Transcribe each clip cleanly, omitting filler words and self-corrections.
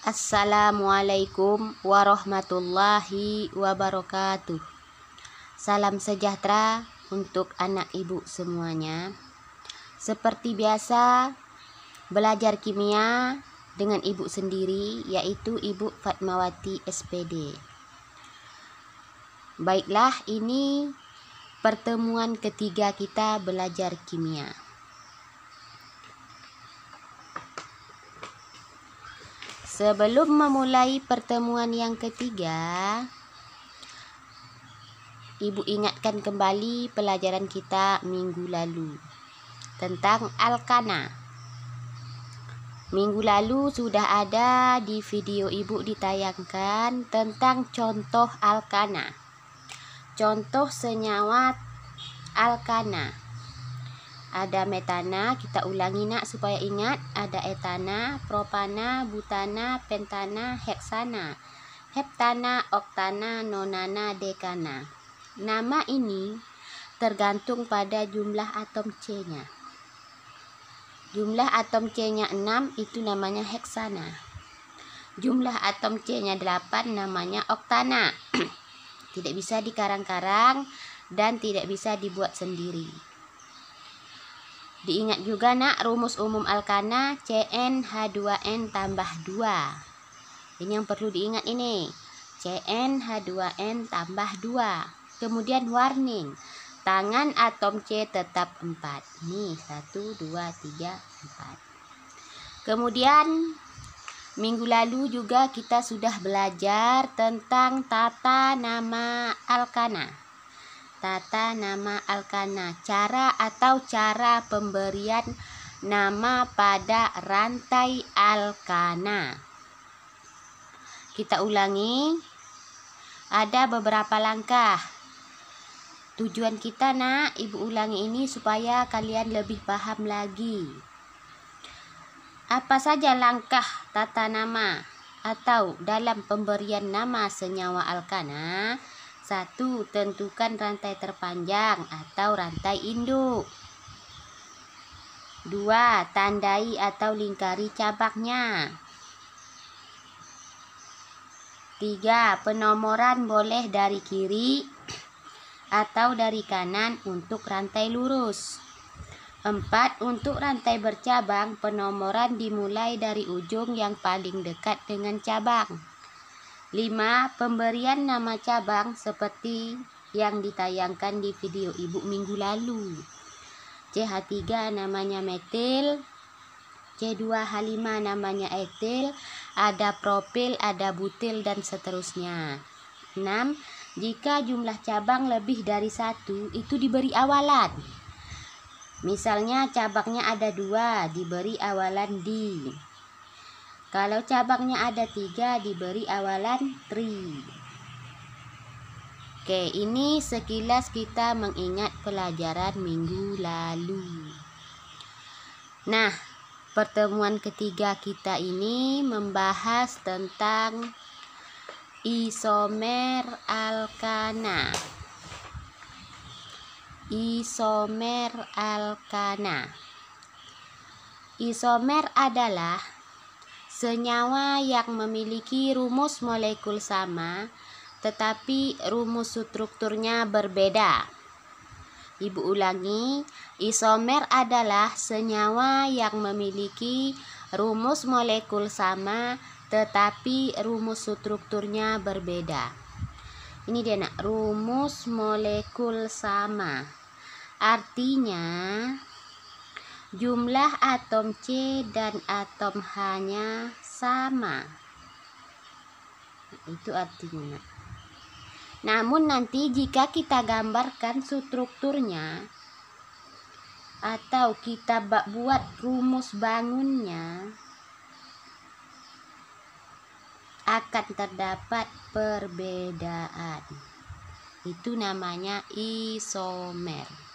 Assalamualaikum warahmatullahi wabarakatuh. Salam sejahtera untuk anak ibu semuanya. Seperti biasa, belajar kimia dengan ibu sendiri, yaitu Ibu Fatmawati SPD. Baiklah, ini pertemuan ketiga kita belajar kimia. Sebelum memulai pertemuan yang ketiga, Ibu ingatkan kembali pelajaran kita minggu lalu tentang alkana. Minggu lalu sudah ada di video Ibu ditayangkan tentang contoh alkana. Contoh senyawa alkana. Ada metana, kita ulangi nak supaya ingat. Ada etana, propana, butana, pentana, heksana, heptana, oktana, nonana, dekana. Nama ini tergantung pada jumlah atom C-nya. Jumlah atom C-nya 6 itu namanya heksana. Jumlah atom C-nya 8 namanya oktana. Tidak bisa dikarang-karang dan tidak bisa dibuat sendiri. Diingat juga nak, rumus umum alkana CnH2n tambah 2. Ini yang perlu diingat ini. CnH2n tambah 2. Kemudian warning. Tangan atom C tetap 4. Nih 1, 2, 3, 4. Kemudian minggu lalu juga kita sudah belajar tentang tata nama alkana. Tata nama alkana, cara pemberian nama pada rantai alkana. Kita ulangi, ada beberapa langkah. Tujuan kita nak, Ibu ulangi ini supaya kalian lebih paham lagi. Apa saja langkah tata nama atau dalam pemberian nama senyawa alkana? 1. Tentukan rantai terpanjang atau rantai induk. 2. Tandai atau lingkari cabangnya. 3. Penomoran boleh dari kiri atau dari kanan untuk rantai lurus. 4. Untuk rantai bercabang, penomoran dimulai dari ujung yang paling dekat dengan cabang. 5. Pemberian nama cabang seperti yang ditayangkan di video Ibu minggu lalu. CH3 namanya metil, C2H5 namanya etil, ada propil, ada butil, dan seterusnya. 6. Jika jumlah cabang lebih dari 1, itu diberi awalan. Misalnya cabangnya ada 2, diberi awalan di. Kalau cabangnya ada 3, diberi awalan tri. Oke, ini sekilas kita mengingat pelajaran minggu lalu. Nah, pertemuan ketiga kita ini membahas tentang isomer alkana. Isomer alkana. Isomer adalah senyawa yang memiliki rumus molekul sama, tetapi rumus strukturnya berbeda. Ibu ulangi, isomer adalah senyawa yang memiliki rumus molekul sama, tetapi rumus strukturnya berbeda. Ini dia nak, rumus molekul sama. Artinya jumlah atom C dan atom H-nya sama. Itu artinya. Namun nanti jika kita gambarkan strukturnya atau kita buat rumus bangunnya, akan terdapat perbedaan. Itu namanya isomer.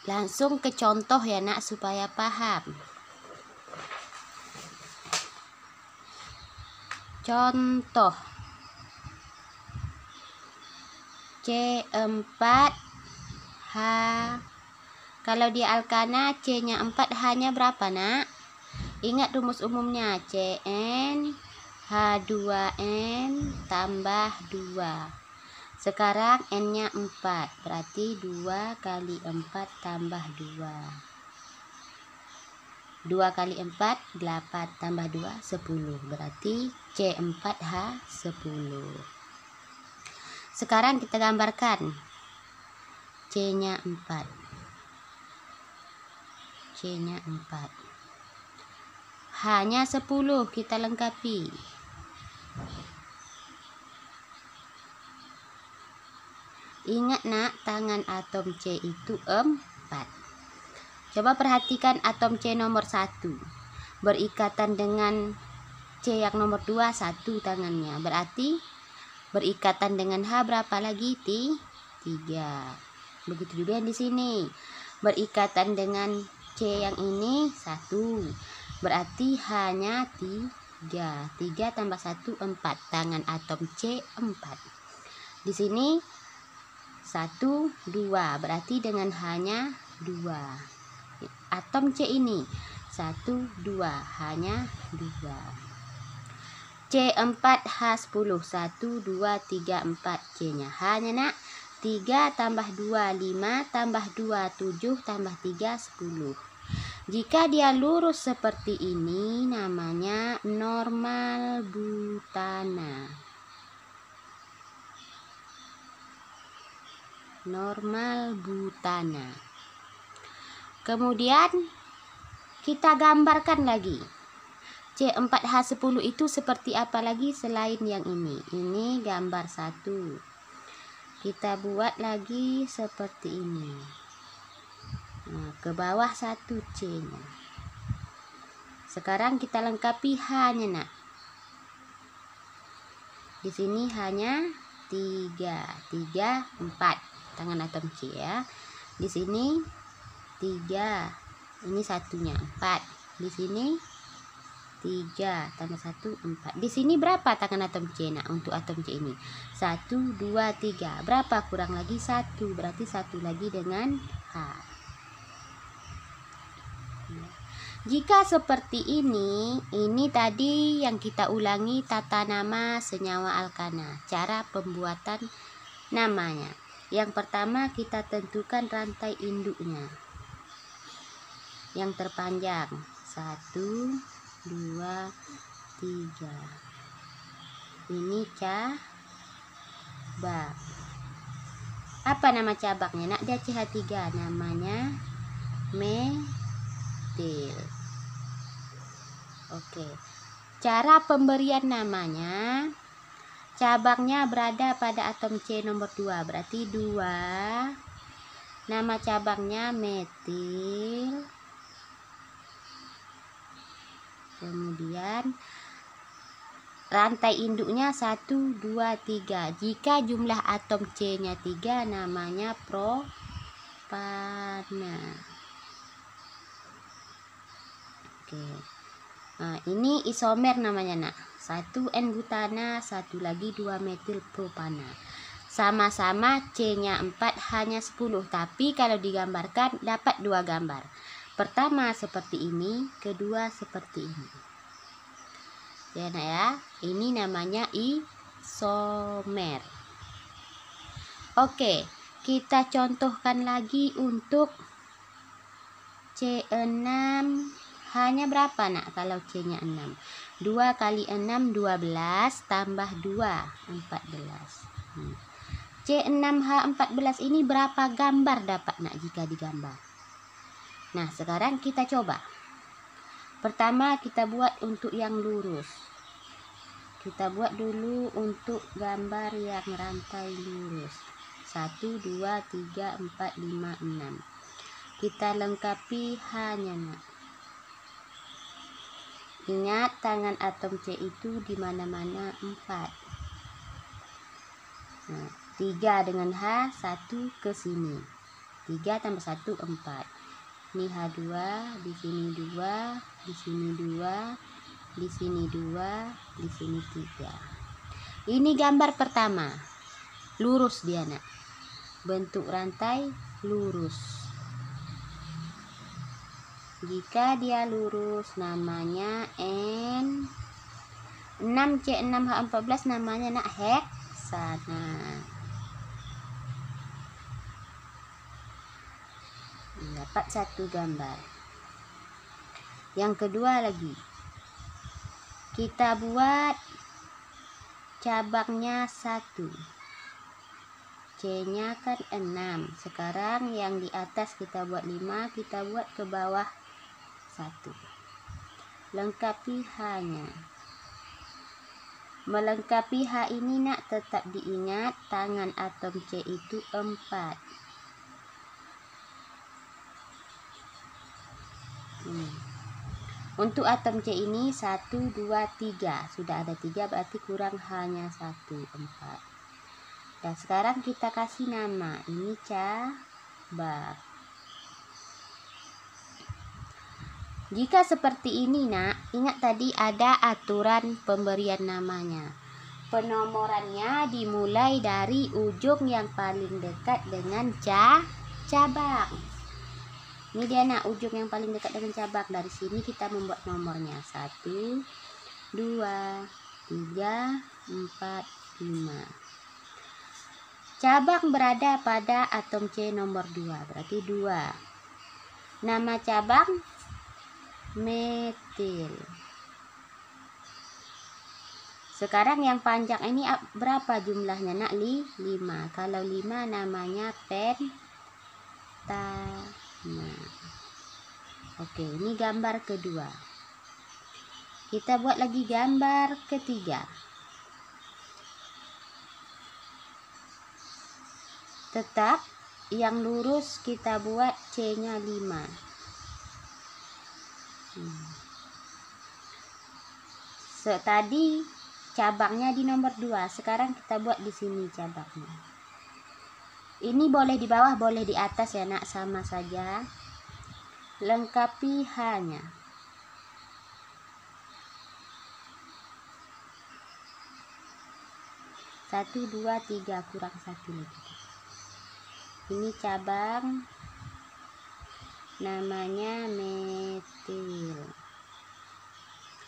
Langsung ke contoh ya nak supaya paham. Contoh C4H. Kalau di alkana C-nya 4, H-nya berapa nak? Ingat rumus umumnya, Cn H2n tambah 2. Sekarang n-nya 4, berarti 2 kali 4 tambah 2. 2 kali 4, 8 tambah 2, 10. Berarti C4H10. Sekarang kita gambarkan C-nya 4. C-nya 4. H-nya 10 kita lengkapi. Ingat nak, tangan atom C itu 4. Coba perhatikan atom C nomor 1. Berikatan dengan C yang nomor 2, 1 tangannya. Berarti berikatan dengan H berapa lagi? 3. Begitu juga yang di sini. Berikatan dengan C yang ini 1. Berarti H-nya 3. 3 tambah 1, 4. Tangan atom C 4. Di sini 1, 2, berarti dengan H-nya 2. Atom C ini 1, 2, H-nya 2. C4H10 1, 2, 3, 4. C-nya H-nya nak 3 tambah 2, 5 tambah 2, 7 tambah 3, 10. Jika dia lurus seperti ini namanya normal butana. Normal butana. Kemudian kita gambarkan lagi. C4H10 itu seperti apa lagi selain yang ini? Ini gambar 1. Kita buat lagi seperti ini. Nah, ke bawah 1 C-nya. Sekarang kita lengkapi H-nya nak. Di sini hanya 3, 4. Tangan atom C ya. Di sini 3. Ini satunya 4. Di sini 3 tambah 1, 4. Di sini berapa tangan atom C nak untuk atom C ini? 1, 2, 3. Berapa kurang lagi 1? Berarti 1 lagi dengan H. Jika seperti ini tadi yang kita ulangi tata nama senyawa alkana. Cara pembuatan namanya. Yang pertama kita tentukan rantai induknya yang terpanjang 1, 2, 3. Ini cabang. Apa nama cabangnya nak? Dia CH3, namanya metil. Oke, cara pemberian namanya, cabangnya berada pada atom C nomor 2, berarti 2. Nama cabangnya metil. Kemudian rantai induknya 1, 2, 3. Jika jumlah atom C-nya 3 namanya propana. Oke. Nah, ini isomer namanya nak. 1 N-butana, 1 lagi 2 metil propana. Sama-sama C-nya 4, H-nya 10. Tapi kalau digambarkan dapat 2 gambar. Pertama seperti ini, kedua seperti ini. Ya nak ya, ini namanya isomer. Oke, kita contohkan lagi untuk C6. H-nya berapa nak kalau C-nya 6? 2 kali 6, 12 tambah 2, 14. C6H14 ini berapa gambar dapat nak jika digambar? Nah, sekarang kita coba. Pertama kita buat untuk yang lurus. Kita buat dulu untuk gambar yang rantai lurus. 1, 2, 3, 4, 5, 6. Kita lengkapi H-nya nak. Ingat tangan atom C itu di mana-mana 4. Nah, 3 dengan H, 1 ke sini. 3 tambah 1, 4. Ini H2, di sini 2, di sini 2, di sini 2, di sini 3. Ini gambar pertama. Lurus dia nak. Bentuk rantai lurus. Jika dia lurus namanya N. 6C6H14 namanya nak heksana. Dapat satu gambar. Yang kedua lagi, kita buat cabangnya 1, C-nya kan 6. Sekarang yang di atas kita buat 5, kita buat ke bawah 1. Lengkapi H-nya. Melengkapi H ini nak tetap diingat, tangan atom C itu 4. Untuk atom C ini 1, 2, 3. Sudah ada 3 berarti kurang H-nya 1, 4. Dan sekarang kita kasih nama, ini cabang. Jika seperti ini nak, ingat tadi ada aturan pemberian namanya. Penomorannya dimulai dari ujung yang paling dekat dengan cabang. Ini dia nak, ujung yang paling dekat dengan cabang. Dari sini kita membuat nomornya 1, 2, 3, 4, 5. Cabang berada pada atom C nomor 2, berarti 2. Nama cabang metil. Sekarang yang panjang ini berapa jumlahnya nak? 5. Kalau 5 namanya pentana. Oke, ini gambar kedua. Kita buat lagi gambar ketiga. Tetap yang lurus kita buat C-nya 5. Tadi cabangnya di nomor 2, sekarang kita buat di sini cabangnya. Ini boleh di bawah, boleh di atas ya nak, sama saja. Lengkapi H-nya. Satu, 2, 3, kurang 1 lagi. Ini cabang namanya metil.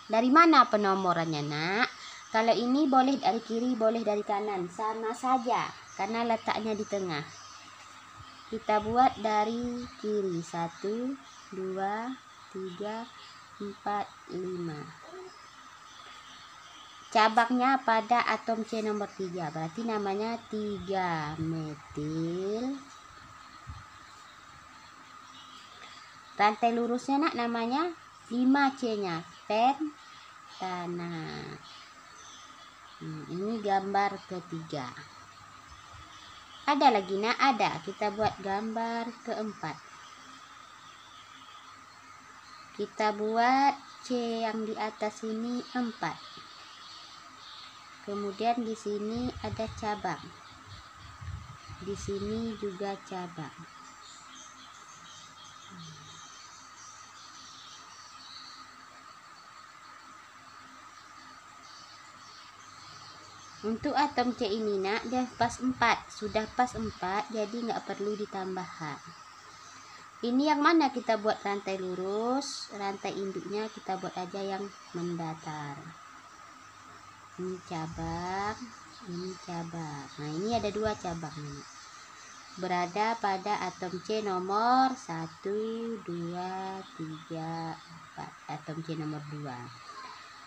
Dari mana penomorannya nak? Kalau ini boleh dari kiri, boleh dari kanan, sama saja karena letaknya di tengah. Kita buat dari kiri. 1, 2, 3, 4, 5. Cabangnya pada atom C nomor 3, berarti namanya 3 metil. Rantai lurusnya nak namanya 5C-nya pentana. Ini gambar ketiga. Ada lagi nak? Ada. Kita buat gambar keempat. Kita buat C yang di atas ini 4. Kemudian di sini ada cabang. Di sini juga cabang. Untuk atom C ini nak, dia pas 4. Sudah pas 4, jadi nggak perlu ditambah H. Ini yang mana kita buat rantai lurus, rantai induknya kita buat aja yang mendatar. Ini cabang, ini cabang. Nah ini ada 2 cabang nih. Berada pada atom C nomor 1, 2, 3, 4. Atom C nomor 2.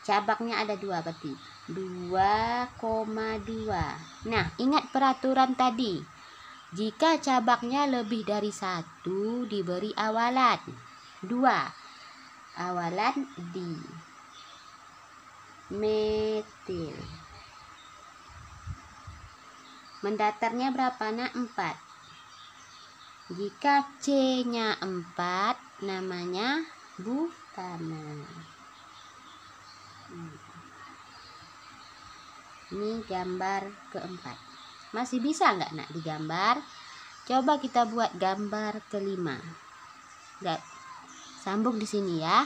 Cabangnya ada 2 berarti 2,2. Nah ingat peraturan tadi. Jika cabangnya lebih dari 1 diberi awalan 2. Awalan di metil. Mendatarnya berapa nak? 4. Jika C-nya 4 namanya butana. Ini gambar keempat. Masih bisa nggak nak digambar? Coba kita buat gambar kelima. Nggak, sambung di sini ya.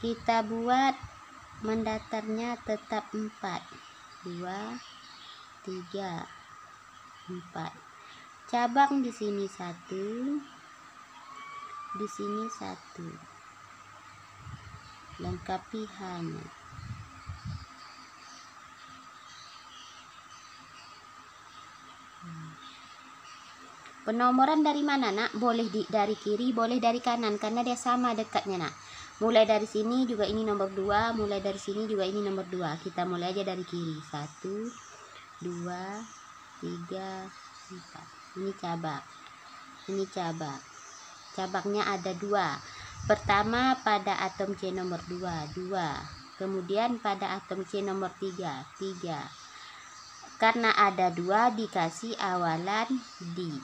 Kita buat mendatarnya tetap 4. 2, 3, 4. Cabang di sini 1, di sini 1. Lengkapi hanya. Penomoran dari mana, Nak? Boleh dari kiri, boleh dari kanan, karena dia sama dekatnya, Nak. Mulai dari sini juga ini nomor 2, mulai dari sini juga ini nomor 2. Kita mulai aja dari kiri. 1, 2, 3, 4. Ini cabak. Ini cabak. Cabaknya ada 2. Pertama pada atom C nomor 2, 2. Kemudian pada atom C nomor 3, 3. Karena ada 2 dikasih awalan di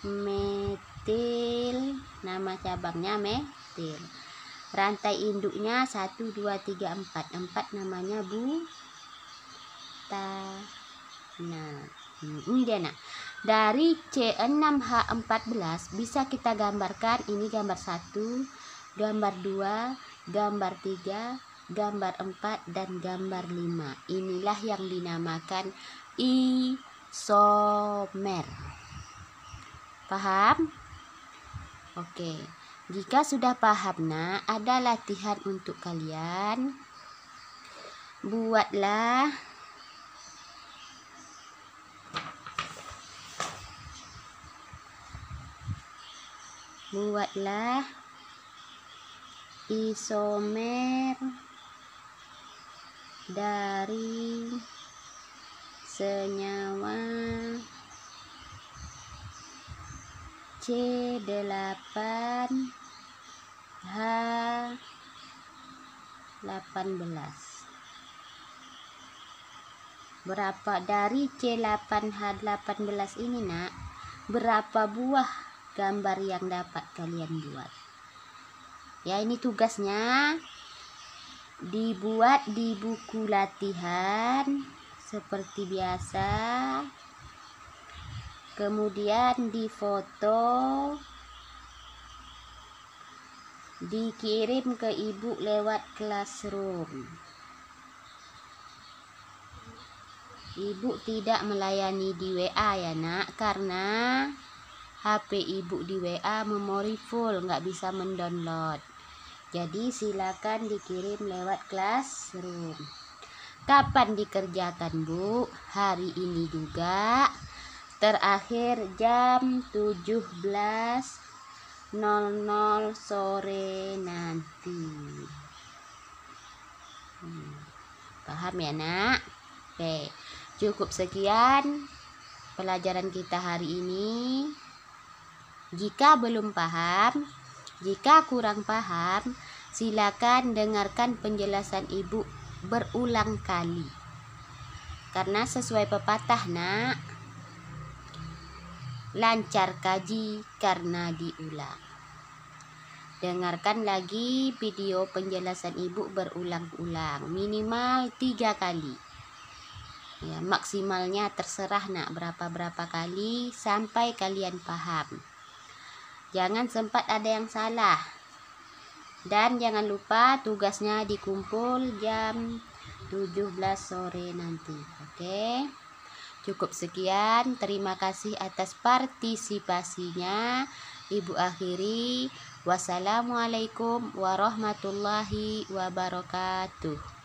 metil, nama cabangnya metil. Rantai induknya 1, 2, 3, 4. 4 namanya butana. Ini dia, Nak. Dari C6H14 bisa kita gambarkan, ini gambar 1, gambar 2, gambar 3, gambar 4, dan gambar 5. Inilah yang dinamakan isomer. Paham? Oke. Jika sudah paham, Nak, ada latihan untuk kalian. Buatlah isomer dari senyawa C8H18. Berapa dari C8H18 ini, Nak? Berapa buah gambar yang dapat kalian buat? Ya, ini tugasnya. Dibuat di buku latihan seperti biasa. Kemudian difoto, dikirim ke ibu lewat Classroom. Ibu tidak melayani di WA ya, Nak, karena HP ibu di WA memori full, nggak bisa mendownload. Jadi silakan dikirim lewat Classroom. Kapan dikerjakan, Bu? Hari ini juga. Terakhir jam 17.00 sore nanti. Paham ya, Nak? Oke, cukup sekian pelajaran kita hari ini. Jika belum paham, jika kurang paham, silakan dengarkan penjelasan Ibu berulang kali. Karena sesuai pepatah, Nak, lancar kaji karena diulang. Dengarkan lagi video penjelasan Ibu berulang-ulang, minimal 3 kali. Ya, maksimalnya terserah, Nak, berapa kali sampai kalian paham. Jangan sempat ada yang salah. Dan jangan lupa tugasnya dikumpul jam 17 sore nanti. Oke. Cukup sekian. Terima kasih atas partisipasinya. Ibu akhiri. Wassalamualaikum warahmatullahi wabarakatuh.